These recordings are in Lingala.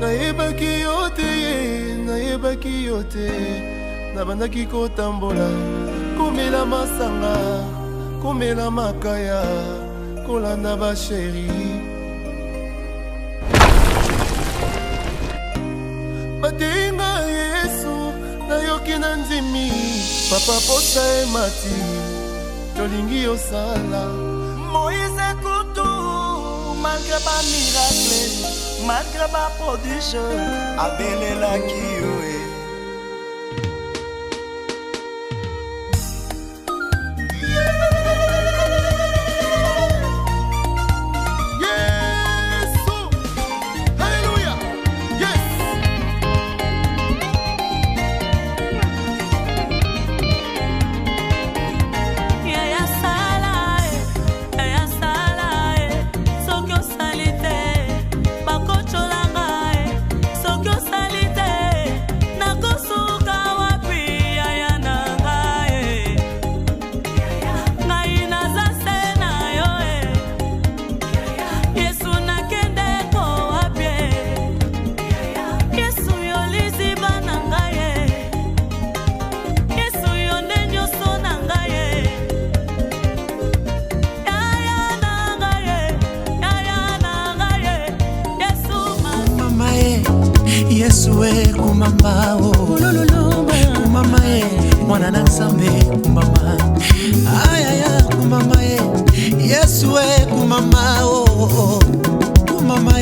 nayebaki yo te nabandaki kotambola komela masanga komela makaya kolanda basheri batenga Yesu nayoki na nzimi papa posa emati tolingi osala Moïse Koutou malgré ba miracle malgré ba prodige abelelaki yo kumama kumama mwana na nzambe kumama ayaya kumama Yesu kumama kumama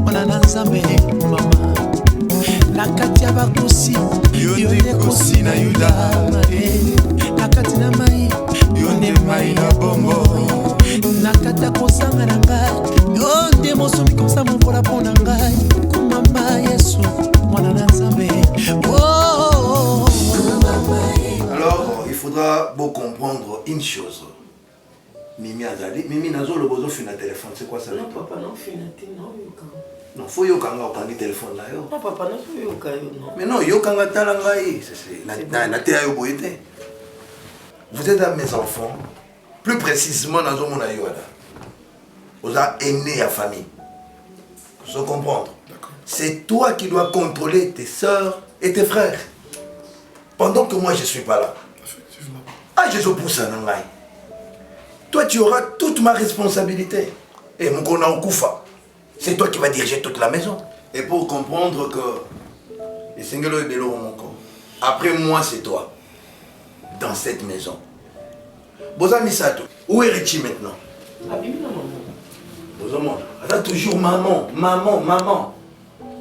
mwana na nzambe kumama na kati ya bakusi yonde kusi na Yuda na kati na mai yonde mai na bongo na kati ya kosanga na ngai yonde mosomi kosa mvula pona ngai kumama Yesu. Alors, il faudra beau comprendre une chose. Mimi Azali, Mimi Nazo le besoin fin téléphone, c'est quoi ça? Non, papa, non, fin non, non, faut yokanga au téléphone là. Non, papa, non, faut yokanga non. Mais non, yokanga talangai, c'est na te ayo boité. Vous êtes à mes enfants, plus précisément Nazo mona yoda. Vous êtes aînés à famille. Vous comprendre? C'est toi qui dois contrôler tes soeurs et tes frères. Pendant que moi je ne suis pas là. Effectivement. Ah, je suis poussé à Nangai. Toi, tu auras toute ma responsabilité. Et mon kona okufa, c'est toi qui vas diriger toute la maison. Et pour comprendre que les singles et Bélo mon corps. Après moi, c'est toi. Dans cette maison. Boza Misato, où est Richie maintenant? Abimi na maman. Boza mon. Attends toujours maman, maman, maman.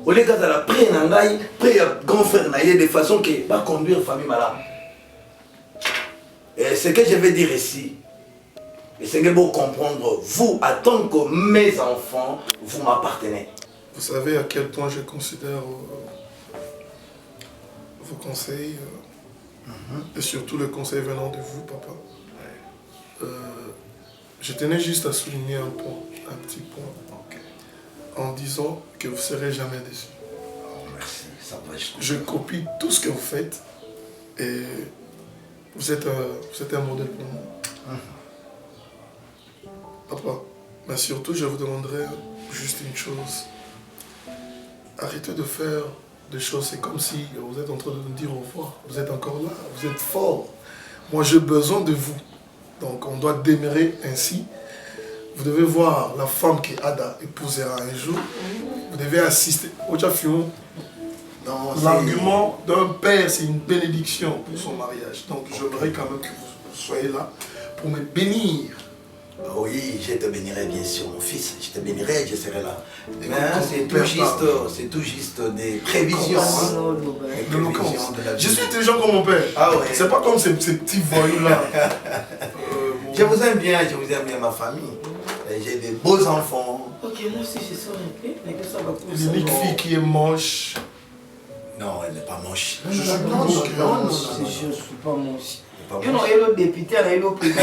Au lieu de la pré nangai, pré grand frère naïe de façon que va conduire famille malade. Et ce que je vais dire ici, et c'est que vous comprendre, vous, en tant que mes enfants, vous m'appartenez. Vous savez à quel point je considère vos conseils, et surtout le conseil venant de vous, papa. Je tenais juste à souligner un point, un petit point. En disant que vous ne serez jamais déçus. Oh, merci, ça va. Je copie tout ce que vous faites et vous êtes un modèle pour moi. Papa, mais surtout je vous demanderai juste une chose. Arrêtez de faire des choses, c'est comme si vous êtes en train de nous dire au revoir. Vous êtes encore là, vous êtes fort. Moi j'ai besoin de vous. Donc on doit demeurer ainsi. Vous devez voir la femme qui Ada épousera un jour. Vous devez assister. L'argument d'un père, c'est une bénédiction pour son mariage. Donc j'aimerais quand même que vous soyez là pour me bénir. Oui, je te bénirai bien sûr, mon fils. Je te bénirai, je serai là. C'est tout juste des prévisions. Je suis intelligent comme mon père. Ah ouais. C'est pas comme ces petits voyous-là. Je vous aime bien ma famille. J'ai des beaux enfants. Ok, moi aussi je sors un peu, mais que ça va pour ça. L'unique fille qui est moche. Non, elle n'est pas moche. Non, je suis pas moche. Je suis le député, elle est le président.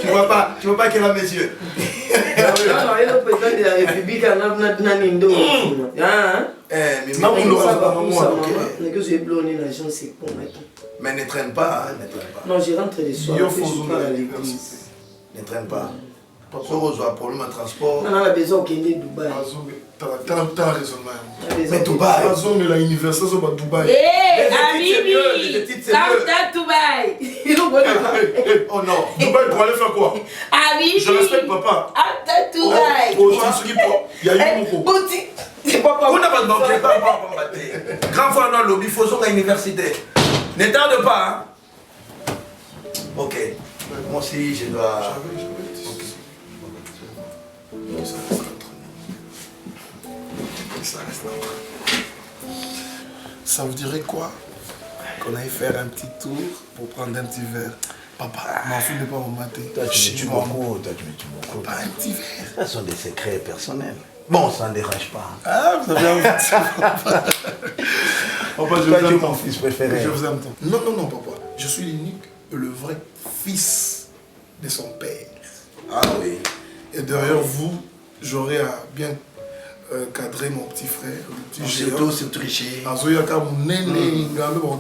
Tu vois pas qu'elle a mes yeux. Non, elle est le président de la République, elle a Nindo. Mais ça va pour ça, maman. Mais que j'ai blonné l'argent, c'est pour maintenant. Mais ne traîne pas, ne traîne pas. Non, je rentre le soir, je pars à l'église. Ne traîne pas. Sorozo a problème de transport. On a besoin qu'il y ait Dubaï. T'as raisonnement. Mais Dubaï. Mais la université, c'est pas Dubaï. Hé, Habibi, Captain Dubaï. Oh non, Dubaï pour aller faire quoi? Habibi. Je respecte papa. Captain Dubaï. Il y a eu beaucoup. Boutique. C'est pas On n'a pas de banquier, pas grand fois dans le lobby, il faut sur l'université. Ne tarde pas. Hein? Ok. Moi aussi, je dois. Okay. Ça reste entre nous. Ça reste entre nous. Ça vous dirait quoi? Qu'on aille faire un petit tour pour prendre un petit verre. Papa, m'en fous de pas vous mater. Toi, tu me tues beaucoup. Papa, un petit verre. Ce sont des secrets personnels. Bon, ça ne dérange pas. Ah, vous avez envie de dire. Papa, je vous Toi, tu es aime mon fils préféré. Je vous aime tant. Non, non, non, papa. Je suis l'unique, le vrai fils de son père. Ah oui. Et derrière vous, j'aurai à bien cadrer mon petit frère, le petit géant. Surtout Richie. Azoyaka, mon aîné, mon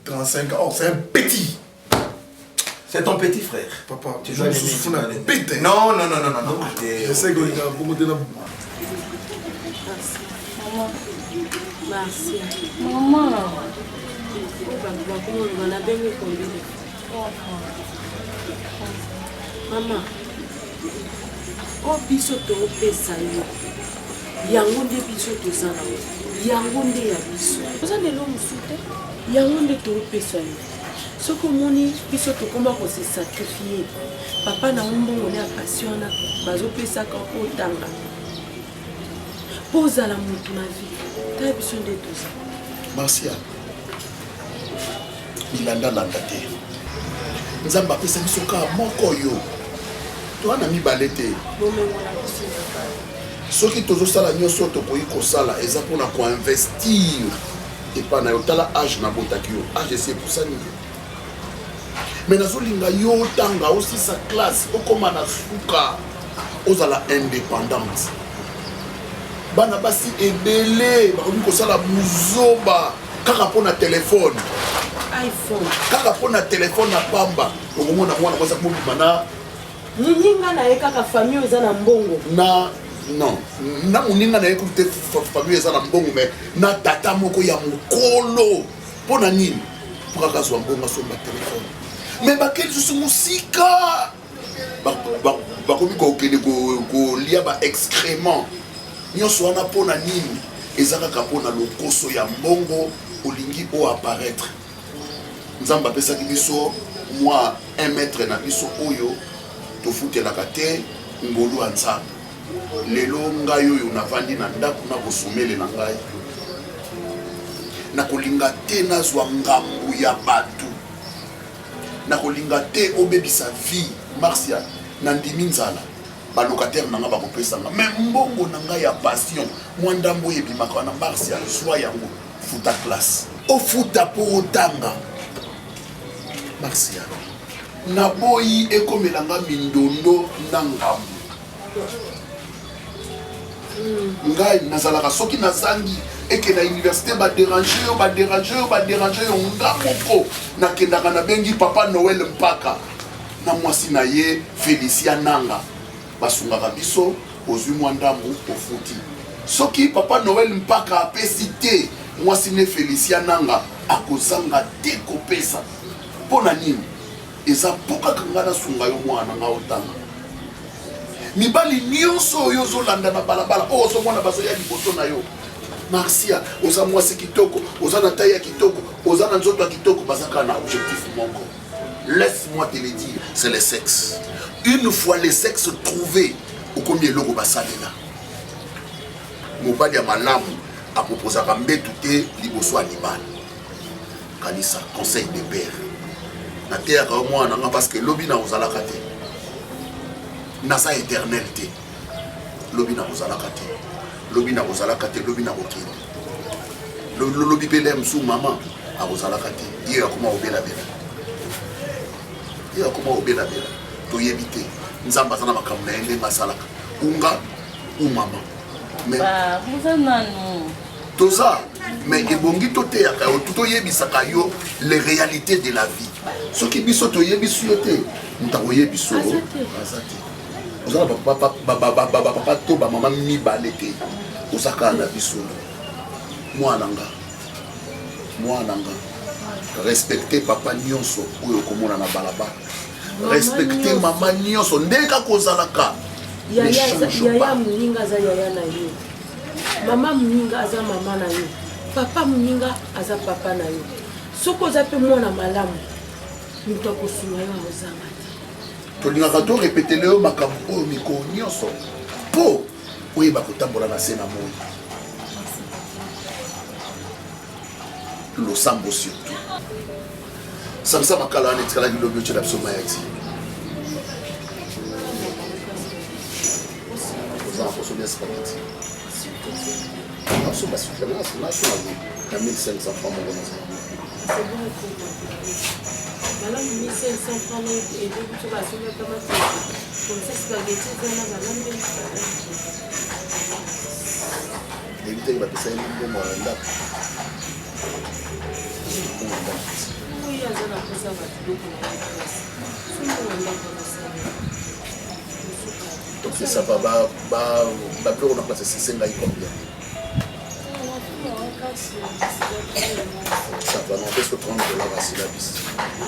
35 ans. Oh, c'est un petit. C'est ton petit frère. Papa, Tu je dois me l'aimer, souffle tu dois un l'aimer. pété. Non. J'essaie que les gars, pour me donner Merci. Maman. Maman. Oh, biso topesa yo. Yango nde biso tozala. Yango nde ya biso. Oza lelo musute. Yango nde topesa yo. Soko moni biso tokoma ko se sacrifier. Papa na mbongo ne passion na bazopesa ka otanga. Posa la mutu na vie. Ta biso nde toza. Marcia. Milanda te. Nzamba pesa biso ka moko yo. To ana mibale te. Soki tozosala nyonso tokoki kosala eza mpona koinvestir epa na yo tala age na botaki yo age esi epusani yo me nazolinga yo otanga osisa classe okoma na suka ozala indépendante bana basi ebele bakoki kosala muzoba kaka mpona telefone iPhone kaka mpona telefone na pamba okomona mwana mwasa mobima na Ninga na ye kaka famille eza na mbongo. Na non, na moninga na ye koute famille eza na mbongo mais na tata moko ya mokolo. Pona nini? Pour kaka zwa mbongo somba telefone. Mais bakeli susu musika. Bakomi ko kende ko lia ba excrément. Nyonso wana pona nini? Eza kaka pona lokoso ya mbongo olingi o apparaître. Nzamba pesa ki biso moi 1 mètre na biso oyo tofutelaka te ngolu ya nzambe lelo ngai oyo navandi na ndako na kosomele na ngai nakolinga te nazwa ngambu ya bato nakolinga te obebisa vie Marcia na ndimi nzala balocataire na nga bakopesanga me mbongo na ngai ya passion mwa ndambo oyebimaka na Marcia zwa yango futa classe ofuta po otanga Marcia naboyi ekomelanga mindondo na ngambu ngai nazalaka soki nazangi eke na université badérange yo nga moko nakendaka nabengi papa Noël mpaka na mwasi na ye Félicia Nanga basungaka biso ozwi mwa ndambu ofuti soki papa Noël mpaka apesi te mwasi ne Félicia Nanga akozanga te kopesa mpona nini eza mpoka kanga na sunga yo mwana nga otanga mibali nyonso oyo ozolanda na balabala oyo ozomona bazoya liboso na yo Marcia oza mwasi kitoko oza na taille ya kitoko oza na nzoto ya kitoko bazaka na objectif moko laisse-moi te le dire c'est le sexe une fois le sexe trouvé okomi eloko basalela mobali ya malamu apropozaka mbetu te liboso ya libala kanisa conseil de père na terre mwana nga parce que lobi na ozalaka te naza éternel te lobi na ozalaka te lobi na ozalaka te lobi na kokende lobi pele msu mama akozalaka te ye akoma obela toyebi te nzambe aza na makambo na ye ndenge asalaka unga umama toza mais ebongi toteyaka yo toyebisaka yo les réalités de la vie soki biso toyebiso yo te moto akoyebiso aza te Vous avez papa to ba maman mibale te. Osaka na biso. Moi nanga. Respectez papa nyonso oyo komona na balaba. Respectez maman nyonso ndeka kozalaka. Yaya muninga za yaya na yo. Mama muninga aza mama na yo. Papa muninga aza papa na yo. Soko za pe mwana malamu. Muto kosunga yo ozanga. Tolingaka to répéter le makambo oyo miko nyonso. Po oyeba kotambola na se na moi. Losambo surtout. Samsa makala ane tikala gilobi oche na biso mayati. Ozala poso bien spaghetti. Naso basuka naso na 1500 francs mon gona. C'est bon pour moi. 1500 francs et donc tu vas sur le tomate. Comme ça spaghetti dans la balade. Évitez que ça ait un bon moment. Oui, à la cosa va tout donc c'est ça va plus on a placé 6 là combien ça va on peut se prendre de la racine la bis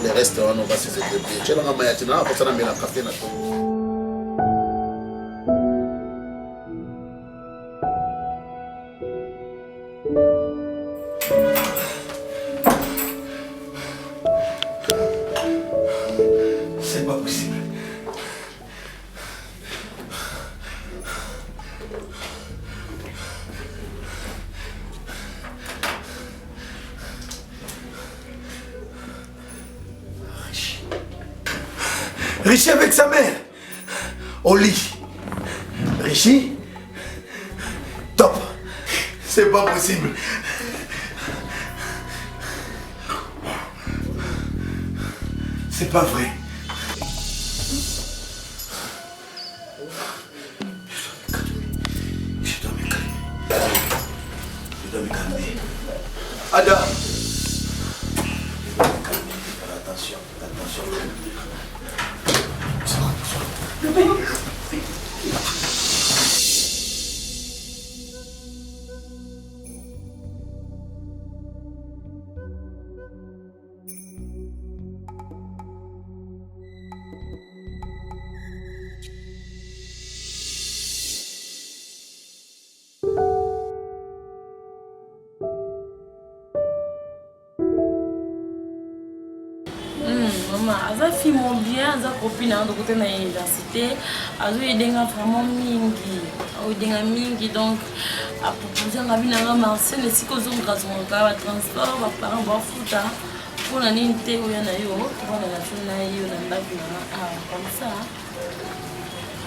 les restaurants on va se faire des tu là ma yatina pour ça na mela café na to. C'est pas possible. Richie avec sa mère. Au lit. Richie. Top. C'est pas possible. C'est pas vrai. Je dois me calmer. Ada. Attention. Aza fille mon bien, aza copine de côté na université, azo edenga vraiment mingi donc a proposer nga bina Marcel si ko zonga ba transport ba parents ba futa pour na ninte oya na yo to na na yo na ndaku na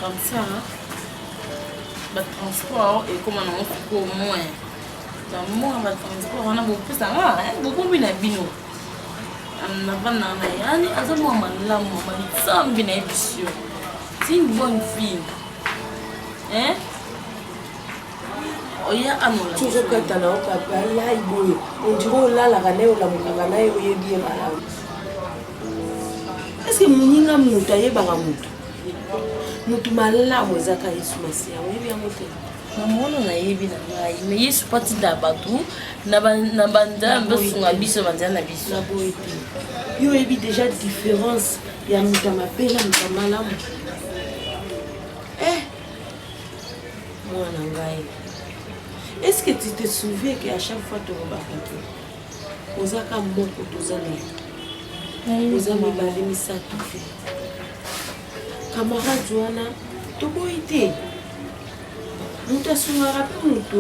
comme ça ba transport et comment on fait au moins dans moi ba transport on a beaucoup ça beaucoup bina bino yani aza mwa malamu malitsambi na ebisio c'est une bonne fille hein oya anola toujours que t'as là papa là iboyo on dirait là la gane o la mukanga na yo yebi malamu est-ce que muninga mutu ayebanga mutu malamu ezaka Yesu Masiya oyebi yango te mamono na yebi na ngai mais Yesu pati da batu na banda basunga biso banda na biso na boye te yo yebi déjà différence ya mutu mapela mutu malamu mwana ngai est-ce que tu te souviens qu'à chaque fois tu rebaka te ozaka moko tozana oza mibale misato te camarade wana toboyi te mutu asungaka mpe mutu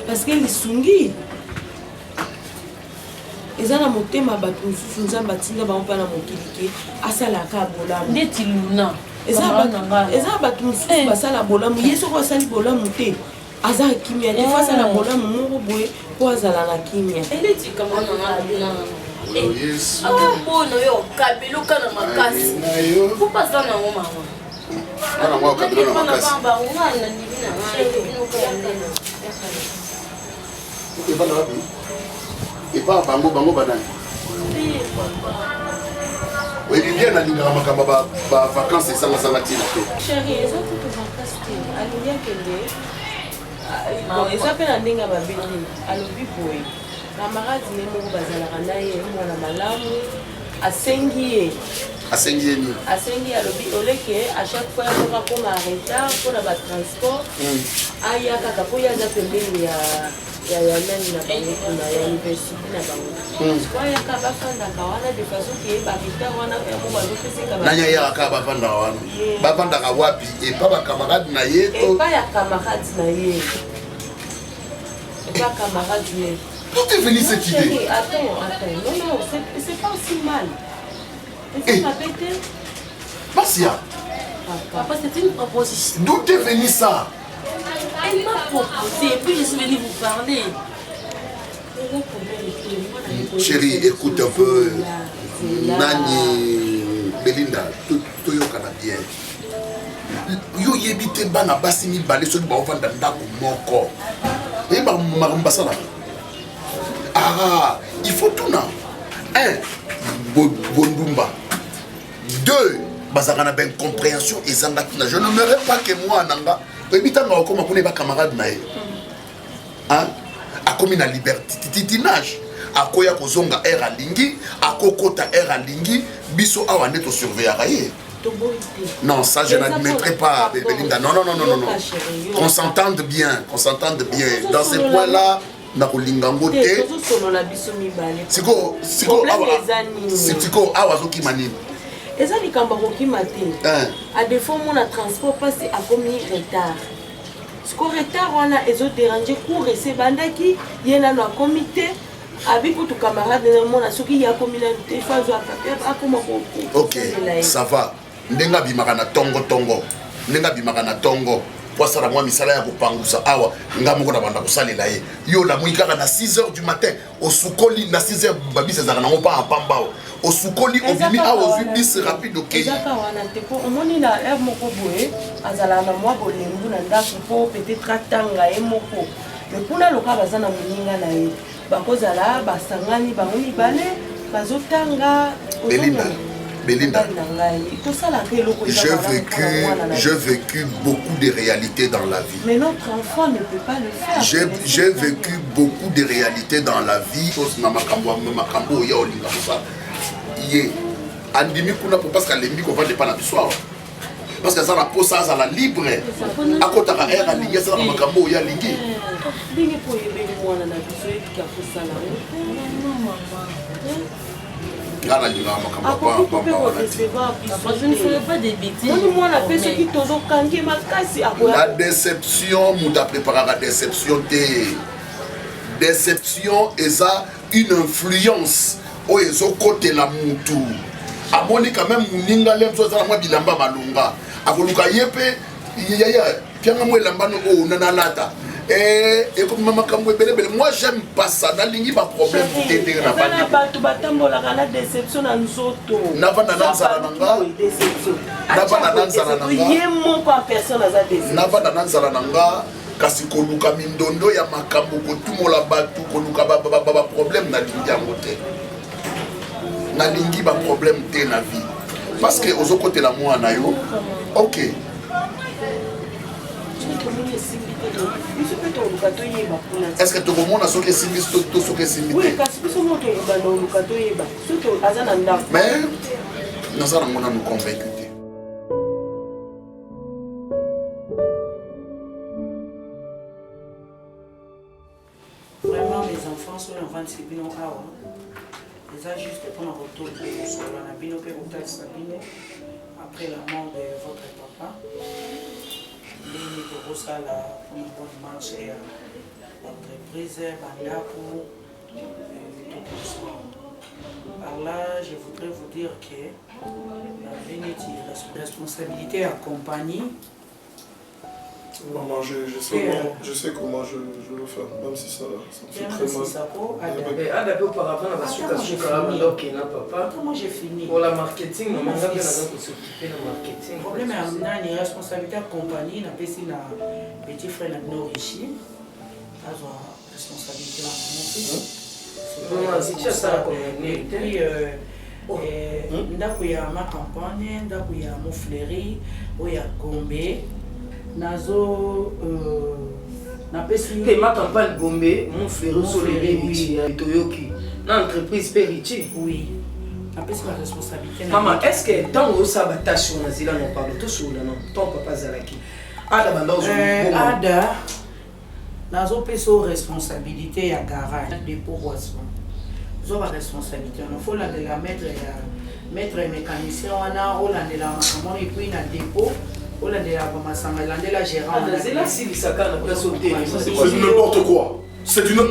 parce que lisungi eza na motema bato mosusu nzambe atinda bango mpe na mokili ke asalaka bolamu ndeti luna eza bato mosusu basala bolamu ye soko asali bolamu te aza kimia te fo asala bolamu moko boye mpo azala na kimia akobona yo kabeluka na makasi po pasa nango mama et pas bango banani oyebi bien nalingaka makambo bavacance esangasanga ntina te chéri eza kutu vacance te alingi akende eza mpe na ndenge ya babeli alobi boye camarade ne moko bazalaka na ye mwana malamu asengi ye nini asengi alobi oleke à chaque fois yakoka koma retard mpona batransport aya kaka mpo ye aza pembeni ya nani na bango kuna ya université na bango soyaka bafandaka wana de façon ke baretard wana yango bazopeseka nani ayaka bafandaka wana bafandaka wapi epa bakamarade na ye epa ya camarade na ye epa camarade ye. D'où est venue cette idée? Attends, non, c'est pas aussi mal. C'est ma pété. Marcia. Papa, c'était une proposition. D'où est venu ça? Elle m'a proposé et puis je suis venue vous parler. Chérie, écoute un peu. Nani, Belinda, tout yokana bien. Yo yebite bana basi mi balé so ba ovanda ndako moko. Et ba mbasala. Ah, il faut tout là. Un, Bondumba. Deux, bazakana ben compréhension et zangatuna. Je n'aimerais pas que moi nanga. Ebitanga okoma kone ba camarade na ye. Hein? A commis la liberté, titinage. A koya kozonga air alingi, a kokota air alingi, biso awa neto surveillera ye. Non, ça je n'admettrai pas, Belinda. Non. Qu'on s'entende bien, Dans ces points-là, nakolingango te. Siko awa zoki manini. Eza likamba kokima te. A défaut mon transport passe a commis retard. Siko retard wana ezo déranger cours et c'est bandaki yena na comité. Avec tout camarade de mon asoki ya communauté fazo a comme OK, ça va. Ndenga bimaka na tongo. Poisala moi misala ya kopangusa awa nga moko na banda kosalela ye. Yo la muikaka na 6h du matin au sukoli na 6h babisa zaka nango pa pamba au sukoli obimi awa au bus rapide OK. Ezaka wana te po omoni na air moko boye azala na mwa bolembu na ndako po peut-être atanga ye moko. Mais kuna loka bazana muninga na ye. Bakozala basangani bango mibale bazotanga Belinda, j'ai vécu beaucoup de réalités dans la vie. Mais notre enfant ne peut pas le faire. J'ai vécu beaucoup de réalités dans la vie. Parce qu'elle est qu'on va dépendre du soir. Parce que ça la pose ça la libre. À côté de l'air à ligne, ça la macambo ya ligue. Je ne ferai pas des bêtises. La déception, nous t'a préparé la déception. Déception, c'est une influence. Oh, ils ont côté la moutou. A moni quand même, Mouninga l'aime, soit ça, moi, bilamba malunga. A voluka yepe, yaya, pianga moi lambano, oh, nanalata. Et comme maman Kamwe Bele, moi j'aime pas ça. Dans l'ingé, pas problème. La déception dans Zoto. Navana Nanzarananga. Navana Nanzarananga. Navana Nanzarananga. Kasi koluka mindondo ya makambo kotumola batu koluka ba problème na lingi yangote. Na lingi ba problème te na vie. Parce que aux côté la moi na yo. OK. Est-ce que tu comprends ce que c'est ce que c'est? Oui, parce que ce mot est mais nous allons nous convaincre. Vraiment, les enfants sont en train de se bien ils ont juste pour un retour sur la bino après la mort de votre papa. Bonne marche et l'entreprise Bandapo. Par là, je voudrais vous dire que la responsabilité accompagnée. Maman, je sais comment je veux faire, même si ça me fait très mal. Auparavant, comment j'ai fini? Pour la marketing, maman, on a s'occuper de marketing. Le problème est une responsabilité accompagnée, on a petit frère Nagno Rishi, responsabilité c'est ça. Et puis, ndako ya ma campagne ndako ya Mofleri oya Gombe nazo napesi te ma campagne Gombe Mofleri Soleri Toyoki na entreprise Perichi. Oui. Napesi ma responsabilité. Maman, est-ce que tant que ça batache on a zila non parle tout sur là non ton papa Zalaki. Ada banda Ada nazo peso responsabilité ya garage dépôt Boisson. Zo ba responsabilité on faut la de la maître mécanicien wana o la de la maman et puis na dépôt o la de la masanga la de la gérant. C'est là si Lisaka na place au terrain. C'est n'importe quoi. C'est une...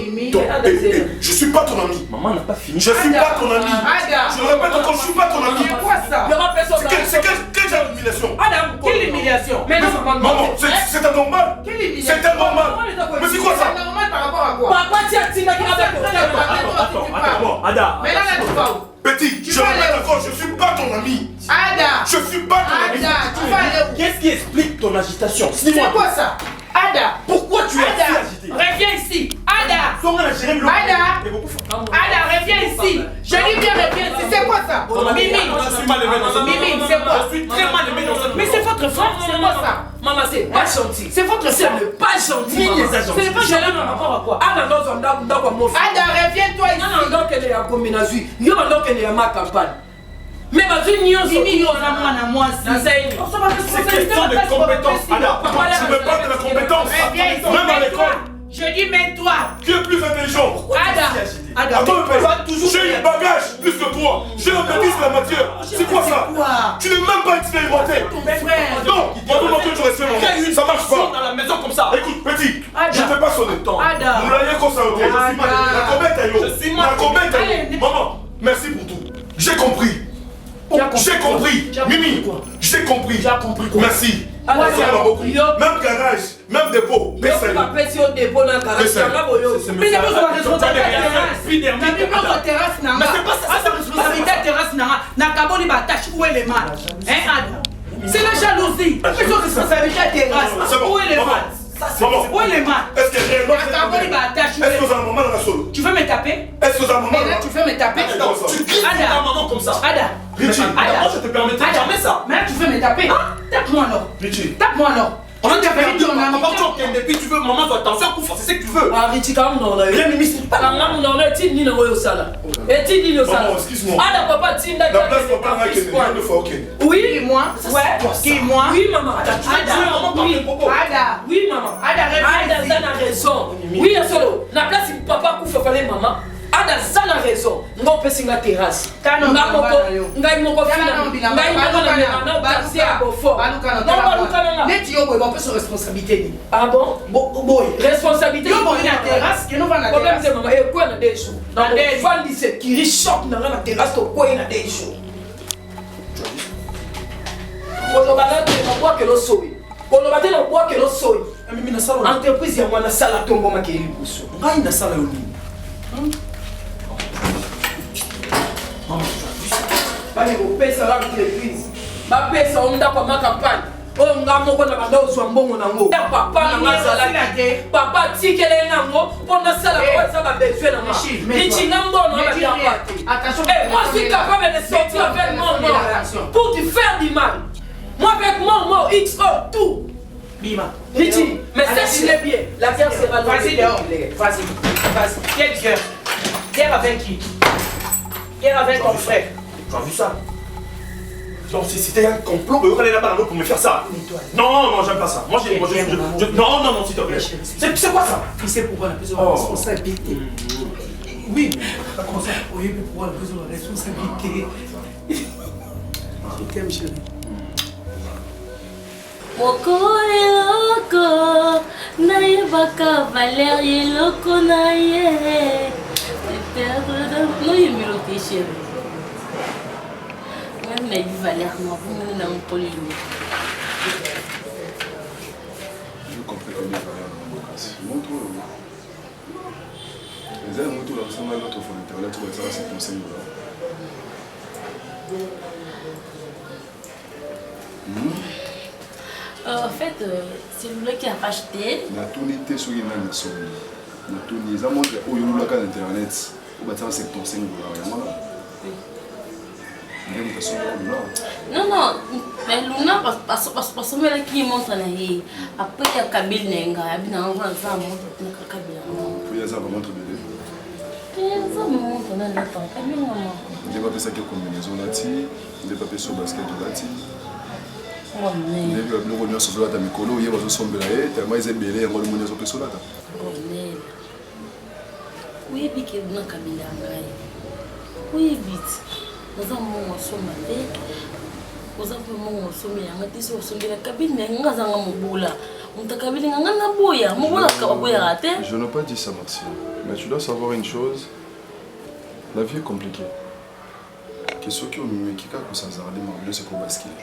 Je suis pas ton ami. Maman n'a pas fini. Je suis pas ton ami. Je le répète encore, je suis pas ton ami. C'est quoi ça? C'est quelle genre d'humiliation? Adam, quelle humiliation? Mais non, maman, c'est anormal. Quelle humiliation? C'est anormal. Mais c'est quoi ça? C'est normal par rapport à quoi? Papa, tiens, Attends, Ada. Mais là, tu vas où? Petit, je le répète encore, je suis pas ton ami. Ada. Je suis pas ton ami. Ada, tu vas aller où? Qu'est-ce qui explique ton agitation? C'est quoi ça? Ada. Pourquoi tu es agité? Reviens ici. Ada. Ada. Ada, reviens ici. Je dis bien reviens ici. C'est quoi ça? Mimi. Je suis mal aimé dans ce Mimi, c'est quoi? Je suis très mal aimé dans ce Mais c'est votre frère, c'est quoi ça? Maman, c'est pas gentil. C'est votre frère. C'est pas gentil. C'est pas gentil par rapport à quoi? Ada, reviens-toi ici. Non, donc elle est à Kominazu. Yo, donc elle est à ma campagne. Mais ma vie n'y a pas de moi. C'est question de compétence. Ada, tu me parles de la compétence. Même à l'école. Je dis mets-toi. Tu es plus intelligent. Ada. Attends, j'ai une bagage plus que toi. J'ai la maîtrise de la matière. C'est quoi ça? Tu n'es même pas expérimenté. Non, moi non plus j'aurais fait. Ça marche pas. Dans la maison comme ça. Écoute, petit, je ne vais pas sonner. Ada. Vous l'avez constaté. Je suis mal. Maman, merci pour tout. J'ai compris. J'ai compris. Mimi, j'ai compris. Merci. Merci à beaucoup. Même garage, même dépôt. Mais c'est pas petit au dépôt dans le garage. Mais c'est pas ça. Terrasse, mais c'est pas ça. C'est responsabilité terrasse. Na kaboli ba tâche où est les mal. C'est la jalousie. C'est une responsabilité terrasse. Où est les mal? Où est les mal? Est-ce que vous avez un moment dans la solo? Tu veux me taper? Est-ce que vous avez un moment là? Tu veux me taper? Tu cries ta maman comme ça. Ada. Richie, moi je te permettrai jamais ça. Mais là tu veux me taper? Tape-moi alors. Richie. Tape-moi alors. On a déjà perdu ton ami. Depuis tu veux maman toi t'en fais un coup fort, c'est ce que tu veux. Ah Richie quand même non là. Rien Mimi c'est pas la maman non là tu dis non au sala. Et tu dis au sala. Excuse-moi. Ah la papa tu n'as la place papa là qui est de fois OK. Oui, moi. Ouais. Qui moi? Oui maman. Ada. Oui maman. Ada ça a raison. Oui solo. La place si papa coup fallait maman. Ada ça a raison. Ngo pesi la terrasse. Ngai moko fina. Ngai moko na taxi à Beaufort. Non, Neti yo boy, on peut se responsabilité. Ah bon? Boy, responsabilité. Yo boy na terrasse, que nous va na problème c'est maman. Et quoi na des jours? Dans des fan 17 qui riche shop na la terrasse to quoi na des jours. Kono balate na kwa que lo soyi. Kono balate na kwa que lo soyi. Mimi na sala entreprise ya mwana sala tombo makeli buso. Ngai na sala yo nini? Bani kopesa la entreprise. Ba pesa onda kwa makampani. O ngamo kwa na banda uzwa mbongo nango. Papa na ngazala ke. Papa tikele nango pona sala kwa ça va besoin na ma. Ichi ngambo na ba bien pati. Attention. Moi je suis capable de sortir avec mon mort pour te faire du mal. Moi avec mon mort XO tout. Bima. Ichi, mais c'est bien. La guerre sera vas-y dehors. Vas-y. Quelle guerre? Guerre avec qui? Guerre avec ton frère. Tu as vu ça? Donc si c'était un complot, mais vous allez là-bas pour me faire ça. Non, j'aime pas ça. Moi, non, s'il te plaît. C'est quoi ça? Tu sais pourquoi on a besoin de responsabilité. Oui, mais comment ça? Oui, mais pourquoi on a besoin de responsabilité? Je t'aime, chérie. Mokole loko, naye baka Valérie loko naye. Non, il me l'a chérie. Même la vie Valérie, moi, vous m'avez un peu lui. Je comprends que les Valérie montre. Les ailes montrent la ressemblance à notre fond. Là, tu vois, ça va se conseiller. En fait, celui-là qui a racheté. La tonalité sur une année sur la tonalité, ça montre qu'il y a un internet. On va faire 75 $. Non, non, mais Luna, parce que elle qui montre là, après il y a Kabyle Nenga, il y a un grand femme, il y a Kabyle. Oui, il y a ça, montre bébé. Il y a ça, montre là, attends, Kabyle maman. Il y a pas ça qui est combinaison là-dessus, il y a pas sur basket là-dessus. Oh mais. Il y a le revenu sur la mikolo, il y a pas sur là, tellement ils aiment bien, il y a le revenu sur là. Oh mais. Oui, puis qu'il y a Kabyle Nenga. Oui, vite. Nous avons mon somme avec. Nous avons mon somme et on a dit sur la cabine, nous avons mon boula. On t'a cabine, on a un boya. Mon boula, je n'ai pas dit ça, Marcia. Mais tu dois savoir une chose. La vie est compliquée. Que ceux qui ont mis qui ont ça c'est pour basculer.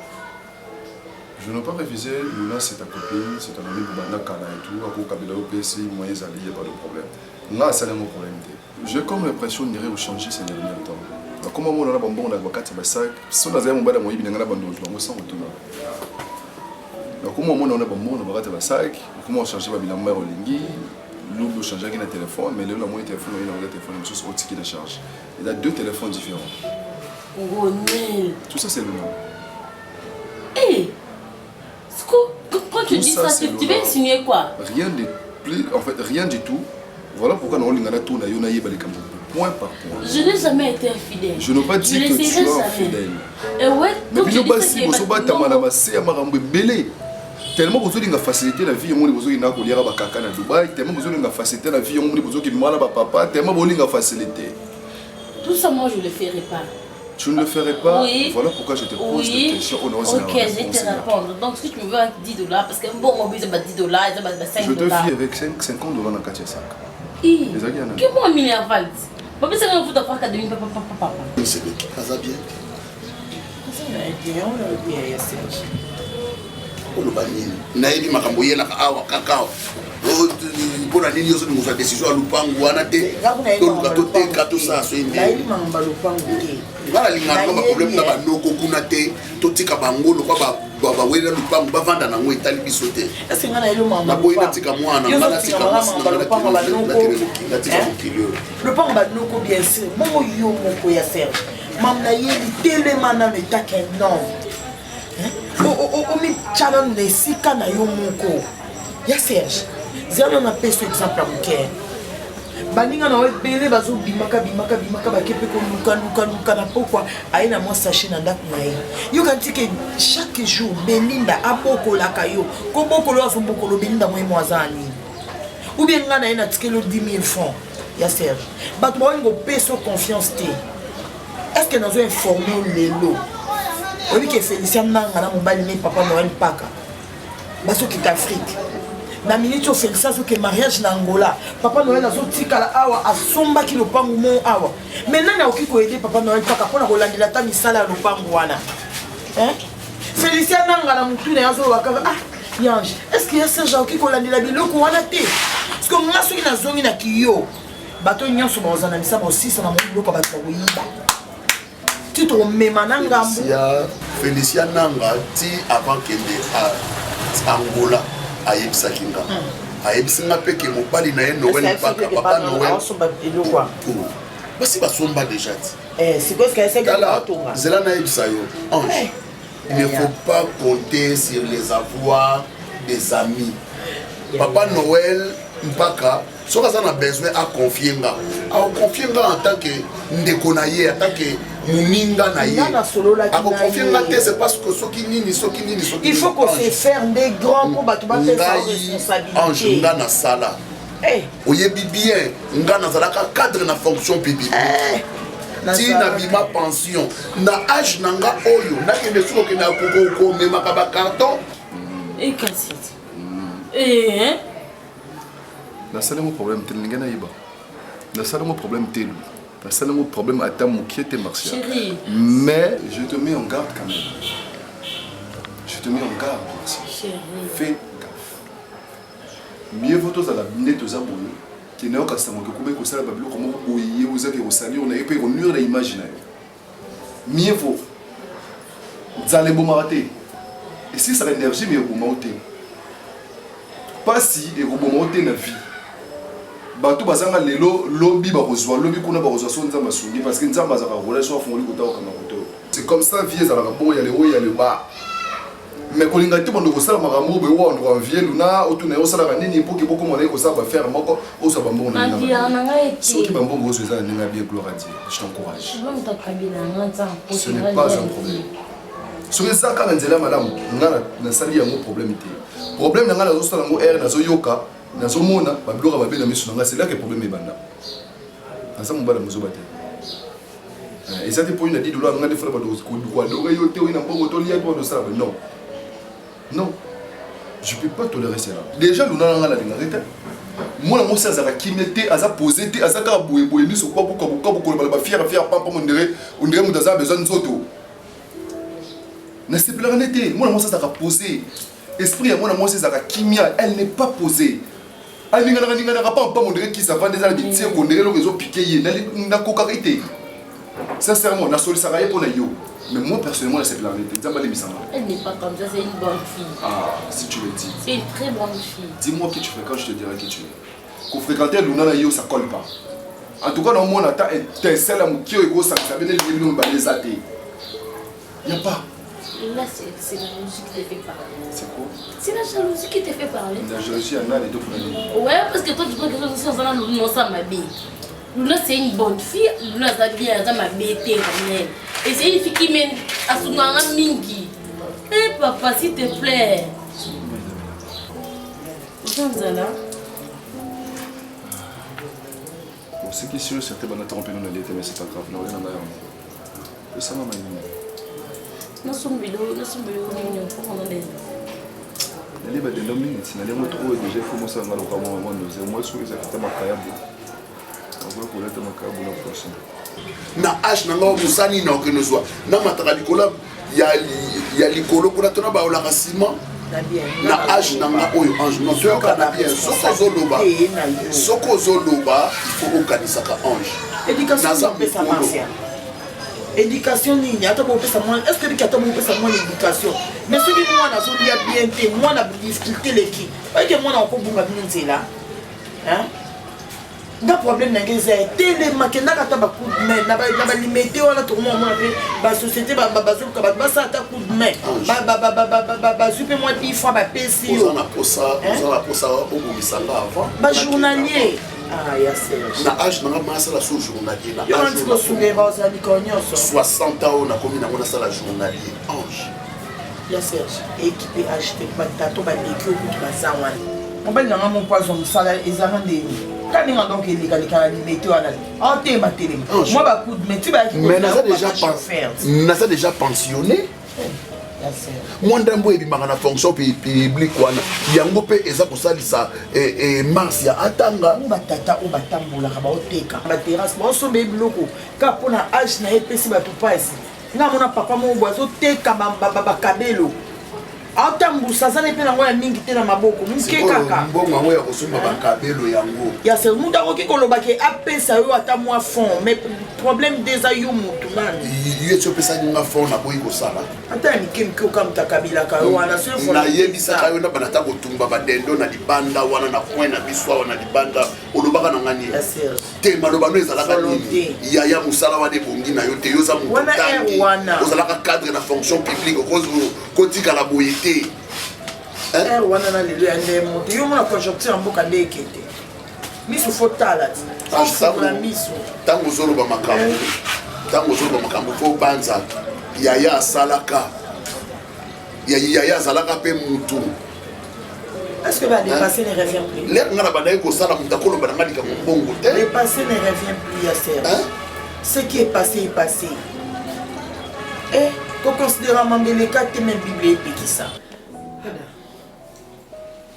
Je n'ai pas révisé. Luna, c'est ta copine, c'est ton ami Boubana Kala et tout. À cause Kabila OPC, moyens alliés, il n'y a pas de problème. Là, ça n'a pas de problème. J'ai comme l'impression de changer ces derniers temps. Comment on a bon la boîte à sac, si on a un bas moyen bien abandonné, on s'en retourne. Comment on a bon la boîte à sac, comment on change ma bilan mère au lingui, l'autre change un téléphone, mais le moyen téléphone il a un téléphone juste au ticket de charge. Il a deux téléphones différents. Oh non. Tout ça c'est le nom. Eh, quand tu dis ça, tu veux insinuer quoi? Rien de plus, en fait rien du tout. Voilà pourquoi nous avons tourné à Yonaïe Balikam. Point par point. Je n'ai jamais été infidèle. Je n'ai pas dit que tu es infidèle. Et ouais, mais tu dis tellement que tu as facilité la vie, tu as Dubaï, tellement que tu as facilité la vie, tu as papa, tellement que tu as facilité. Tout ça, moi, je ne le ferai pas. Tu ne le ferais pas? Oui. Voilà pourquoi je te pose des questions. Ok, je vais te répondre. Donc, si tu me veux avec $10, parce que bon, on c'est pas $10, c'est pas $5. Je te vis avec $50 dans la 4 5. Que moi, milliard valide. Papa, c'est un foot à faire académie, papa. C'est bien. Ça va bien. nayebi makambo yelaka awa kakao mpona nini nyonso nimozwa décision ya lupangu wana te toluka toteka tosala so ende nga nalingana baproblème na banoko kuna te totika bango lokwa bawelela lupangu bavanda nango etali biso te naboyi natika mwana nga natika mokili oyo lupangu banoko bien sûr bongo yo moko ya serge mam na yebi telema nano etaka énorme omitala na esika na yo moko ya serge zelo na peso exemple ya moke baninga na yo ebele bazobimaka bake mpe kolukaluka na pokwa aye na mwa sache na ndako na ye yoka ntike chaque jour belinda abokolaka yo kobokolo azobokolo belinda moyemo aza na nini ubie nga na ye natikeli 10 000 francs ya serge bato baolinga kopesa confiance te estce nazo informe o lelo oyebi ke Félicien nanga na mobali ne papa Noël Paka bazokita Afrique na minute oyo Félicien azoke mariage na Angola papa Noël azotikala awa asombaki lopango mo awa me nani akoki koyede papa Noël Paka mpona kolandela ata misala ya lopango wana Félicien nanga na motu na ye azolobaka yange est ce que ya serge akoki kolandela biloko wana te parce que nga soki nazongi na kiyo bato nyonso baoza na misala bosisa na mo biloko bato bakoyiba titre memana ngambu Félicien nanga ti avant kende Angola ayebisaki nga ayebisi nga mpe ke mobali na ye Noël Paka papa Noël basi basomba déjà ti nzela nayebisa yo Ange il ne faut pas compter sur les avoirs des amis papa Noël Mpaka soki aza na besoin aconfie nga akonfie nga en tant que ndeko na ye en tant que moninga na ye akoconfie nga te c'est parce que soki nini il faut qu'on se faire des grands pour bato bapesa responsabilité Ange nga nasala oyebi bien nga nazalaka cadre na fonction publique ti nabima pension na age na nga oyo nakende soki okende komemaka bacarton ekasiti nasala mo problème te ndenge nayiba nasala mo problème te nasala mo problème ata mokie te Marcia mais je te mets en garde quand même Marcia fais gaffe mieux vaut tozala nde toza boye ke nayokasisa moke kobe kosala babiloko moko boye ozaki kosalir na ye mpe konuire na image na yo mieux vaut nzala ebomaka te esisaka énergie me ebomao te pasi ekobomao te na vie bato bazanga lelo lobby bakozwa lobby kuna bakozwa so nzamba sungi parce que nzamba azaka relation afongoli kota okanga koto c'est comme ça vie ezalaka bon ya le haut ya le bas mais kolinga te bondo kosala makambo be wa ndo envie luna otuna yo sala nini pour que beaucoup mona ko sala faire moko o sa bambongo na soki bambongo ozo ezala ninga bien gloire à Dieu je t'encourage ce n'est pas un problème soki eza kaka nzela malamu nga nasali yango problème te problème na nga nazosala yango air nazoyoka nazomona babiloko babe na miso na nga c'est là que problème ebanda naza mobala mozoba te eza te mpo ina di dola nga defala badokoadoka yo te oyi na mbongo tolia to badosala ba non non je peux pas tolérer cela déjà luna na nga nalingaki te mwana mosi azaka kimia te aza posé te aza kaka boyeboye miso kwabokoloba bafiere pampa ondire moto aza besoin nzoto nasepelaka te mwana mosi azaka posé esprit ya mwana mosi ezaka kimia elle n'est pas posée alinganaka pampa ondire kisa vande eza na bitie kondire eloko ezopique ye nakokaka te sincèrement nasolisaka ye mpo na yo mais moi personnellement nasepelaka te nzambe alemisanga. Elle n'est pas comme ça, c'est une bonne fille. Ah, si tu le dis. C'est une très bonne fille. Dis-moi qui tu fréquentes, je te dirai qui tu es. Qu'on fréquenter Luna na yo, ça colle pas. En tout cas, dans mon attaque, étincelle à mon kio et ça vient de les athées. Il n'y a pas. Là, c'est la jalousie qui te fait parler. C'est quoi? C'est la jalousie qui te fait parler. La jalousie, il y en a les deux pour l'année. Ouais, parce que toi, tu prends quelque chose sur ça, non, ça m'a bien. Luna, c'est une bonne fille. Luna, ça bien, ça m'a bêté quand même. Et c'est une fille qui mène à son nom Mingi. Eh, papa, s'il te plaît. Zanzala. Bon, c'est qui sûr, certains vont tromper dans l'été, mais c'est pas grave. Non, rien d'ailleurs. Et ça m'a mis. Nous sommes vidéo, nous sommes vidéo, nous sommes les bas de l'homme, si nous avons trouvé déjà, il faut que nous soyons au moment où nous sommes. Moi, je suis exactement à Kayabou. On va pour l'être à Kayabou la prochaine. Na H na nga musani na okenozwa na mataka likola ya likolo kuna tona ba ola kasima na H na nga oyo ange no to kana bien soko zoloba il faut organiser ka ange éducation pesa marcia éducation nini ata ko pesa moi est-ce que kata mo pesa moi l'éducation mais ce qui moi na zo lia bien te moi na difficulté leki pas que moi na ko bunga binzela hein. Le problème c'est que les maquinaires ont un coup de main. Les limité, on a tout le monde. La société va ça un coup de main. Super moins 10 fois, PC. On a pour ça au Boubissanga avant. Journalier. Ah, il y a ça. Na âge, on a commencé la sous-journalier. Il y a un petit peu sous 60 ans, on a commis la journalier. Ange. Il y a Serge. Équipé, acheté, tato, l'équipe, on va dire mon poison, ça, ils ont des. Quand on a donc les limité, on a des matériaux. Moi, bah, coup de métier, mais on a déjà pensionné. Moi, je suis en fonction publique. Yango pe eza kosalisa mars ya atanga batata o batambola ka baoteka ba terrasse ba sombe biloko ka pona age na epesi ba tupasi nga mona papa mo boazo teka ba kabelo atambusa sana pe nango ya mingi te na maboko muke kaka mbongo yango ya kosomba ba kabelo yango ya se muta ko koloba ke apesa yo ata moi fond mais problème déjà yo mutu nani yeso pesa ninga fond na boyi kosala ata ni kemke okamta kabila ka yo wana se fond na yebisa ka yo na banata kotumba badendo na libanda wana na coin na biswa wana libanda olobaka na ngani te maloba no ezalaka nini ya musala wa de bongi na yo te yo za mutu ozalaka cadre na fonction publique kotika la boyité wana na lelo ya ndemo te yo mona conjoncture ya mboka nde ekete miso fo tala la miso ntango ozoloba makambo fo banza yaya asalaka yaya azalaka mpe mutu. Est-ce que le passé ne revient plus? Le passé ne revient plus à Serge. Ce qui est passé. Et qu'on considère les quatre même Bible et qui ça.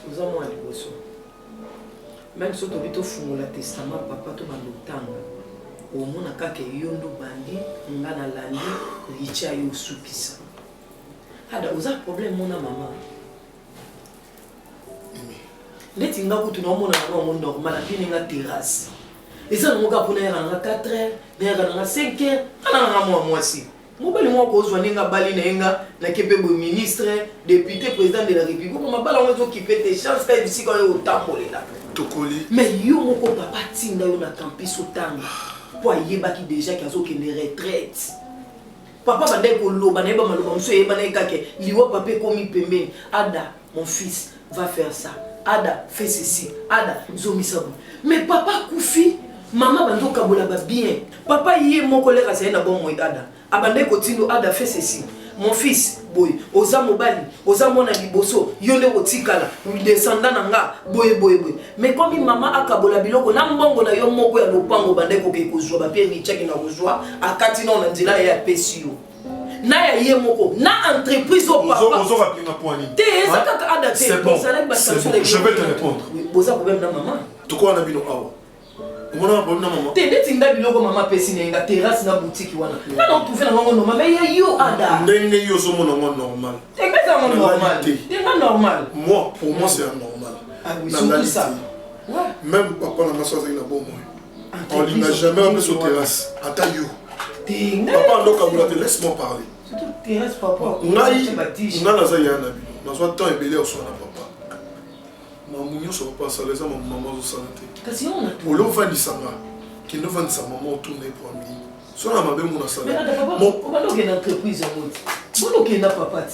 Nous avons un bosso. Même si tu as le testament, papa, tu as l'otanga. Au moins, tu as yondo bandi, tu as landi, tu as eu soupisa. Vous avez un problème, mon maman. Leti nga kutu na mona na mo normal na pini nga terrasse. Eza na moka pona ya nga 4h, na ya nga 5h, ana nga mo mwasi. mobali moko ozwaninga bali na yenga na kebe bo ministre député président de la république ko mabala ngo occupé tes chances ka bisika yo otambolela tokoli mais yo moko papa tinda yo na campus otanga po ayebaki déjà ki azokende retraite papa bandai koloba na yeba maloba mosu yeba na ekake liwa papa komi pembeni ada mon fils va faire ça ada fais ceci ada zomisa bon mais papa kufi maman bando kabola ba bien papa yé moko leka c'est na bon moi ada abandai kotindo ada fais ceci mon fils boy oza mobali oza mona liboso yonde otikala descendant nanga boy mais comme maman akabola biloko na mbongo na yo moko ya lopango bandai ko ke kozwa ba pe ni cheki na kozwa akati na nzela ya pesio na ya ye moko na entreprise au papa ozo rappeler na point ni ça kaka ada te c'est bon je vais te répondre boza problème na maman to ko na bino awa Comment on a maman? T'es net inda biloko maman pesine nga terrasse na boutique wana. Na non trouver na ngongo normal mais ya yo ada. Ndenge yo so mona normal. C'est exactement normal. C'est pas normal. Moi pour moi c'est anormal. Ah oui, surtout ça. Ouais. Même papa na maso azali na bon moi. On lui n'a jamais appelé sur terrasse. Ata yo. Papa ndo kabula te laisse-moi parler. Surtout terrasse papa. Ngai na za ya na bino. Na so temps ebele o so na papa. Mamunyo so pas ça les maman zo santé. Kasi on a tout. Olo vandi sanga. Qui ne vend sa maman tourner pour lui. So na mabe mona sala. Bon, on va donc une entreprise en mode. Bon OK na papa.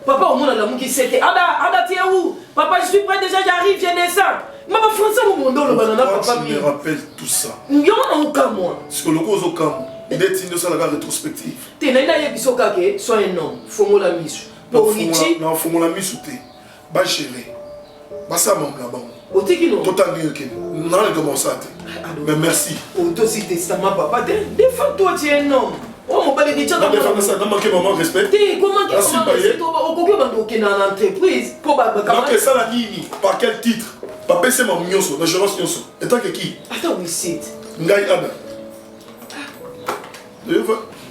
Papa au monde la muki c'était ada tu es où? Papa je suis prêt déjà j'arrive je descends. Maman français au monde le banana papa mi. Je me rappelle tout ça. Yo na oka moi. Parce que le cause au camp. Il est ino ça la rétrospective. Te na ina yebiso kake sois un homme. Fongola misu. Pour Richi. Non fongola misu te. Ba chérie. Basa mon gabon. Otiki non. Totalement OK. Non le commencer. Mais merci. O to si testament papa défends-toi tu es un homme. Oh mon père dit ça dans ça dans manquer maman respect. Comment que au coco bando qui dans l'entreprise pour ba comment que ça la nini par quel titre? Papa c'est mon mionso, l'assurance mionso. Et tant que qui? Attends oui c'est. Ngai ada.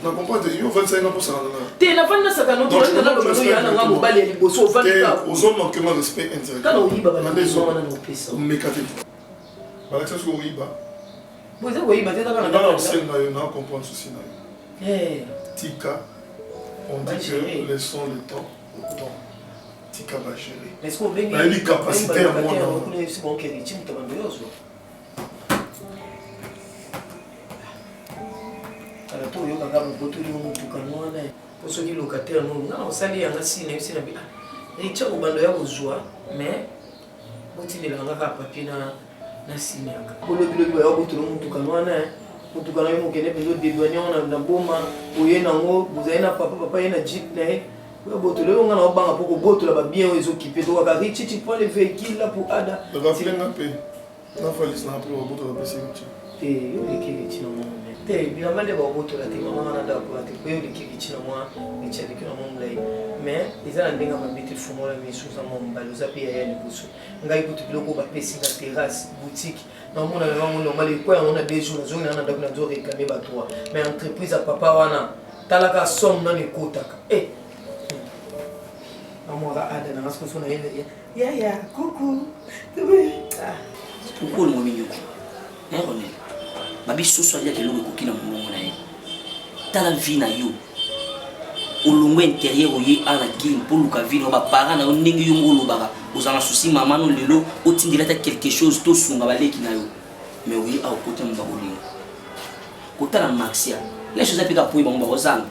Na comprendre yo 25 ans pour ça là. T'es la fin de ça quand on doit dans le besoin yana nga mobali ya liboso va ka. Aux hommes manquer mon respect indirect. Quand on y baba na no pesa. Mais quand ba l'accès sur riba. Vous avez oui ba t'es dans la. Non, c'est na comprendre ceci na. Tika, on dit que laissons le temps au temps. Tika va gérer. Est-ce qu'on veut une capacité à moi? C'est bon qu'il y ait des teams qui alors toi yo kaka mokoto yo mutuka mwana po soki locataire no na osali yanga sina bisina bi et tcha ko bando ya kozwa mais botinela ngaka papier na sina yanga ko lo bilo ya boto mutuka mwana mutuka na yo mokene bezo dédouaner on na boma oye nango bozali na papa ye na jeep na ye ko boto lo ngana obanga poko boto la ba bien ozo kipe to kaka richi tu prends le véhicule là pour ada raflenga pe na falis na pro boto la pesi te yo lekeli tino mo te bilamba nde baboto la te mama wana ndako la te koyo lekeli tino mwa echaliki na mo mulai mais eza na ndenge mabete fumola misu za mo mbalo za pe ya liboso ngai kutu biloko bapesi na terrasse boutique na mona na ngo normal ko ya on a des jours na zone na ndako na zo réclamer ba toi mais entreprise a papa wana talaka somme na ne kotaka amora ada na ngasko sona ya coucou pourquoi le mignon René babi soso ya kelongo kokina mongo na ye tala vie na yo olongo intérieur oye ala game pour luka vie no ba parents na ndenge yo ngolo baka ozana souci maman no lelo otindela ta quelque chose to sunga baleki na yo mais oye a côté mba bolingo kotala maxia les choses apika pour ba ozanga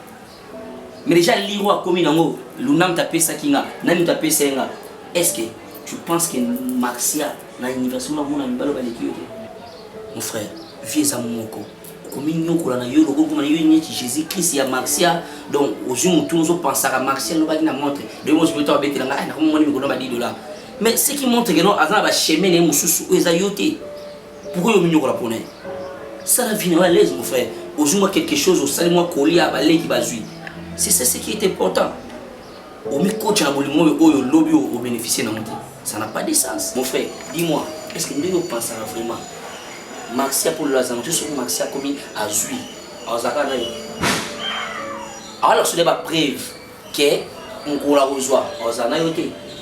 mais déjà liro a komi nango lunam ta pesa kinga nani ta pesa nga est-ce que tu penses que maxia na université na mona mbalo baleki yo mon frère vieux amoko comme nous qu'on a eu le groupe Jésus Christ ya Maxia donc aux yeux tout nous pensons à Maxia nous va dire montre de moi je peux t'embêter là na comme moi nous ba $10 mais ce qui montre que non azana ba chemin ne mususu ezayote pourquoi yo minyo ko la pone ça la vie à l'aise mon frère aux yeux moi quelque chose au sali moi colis à balé qui bazui c'est ça ce qui est important au mi coach na bolimo oyo lobby au bénéficier na monte ça n'a pas de sens mon frère dis-moi est-ce que nous pensons vraiment Maxia pour le lazare, tout ce que Maxia a commis à Zui. Alors, ce n'est pas preuve qu'on la reçoit. Mais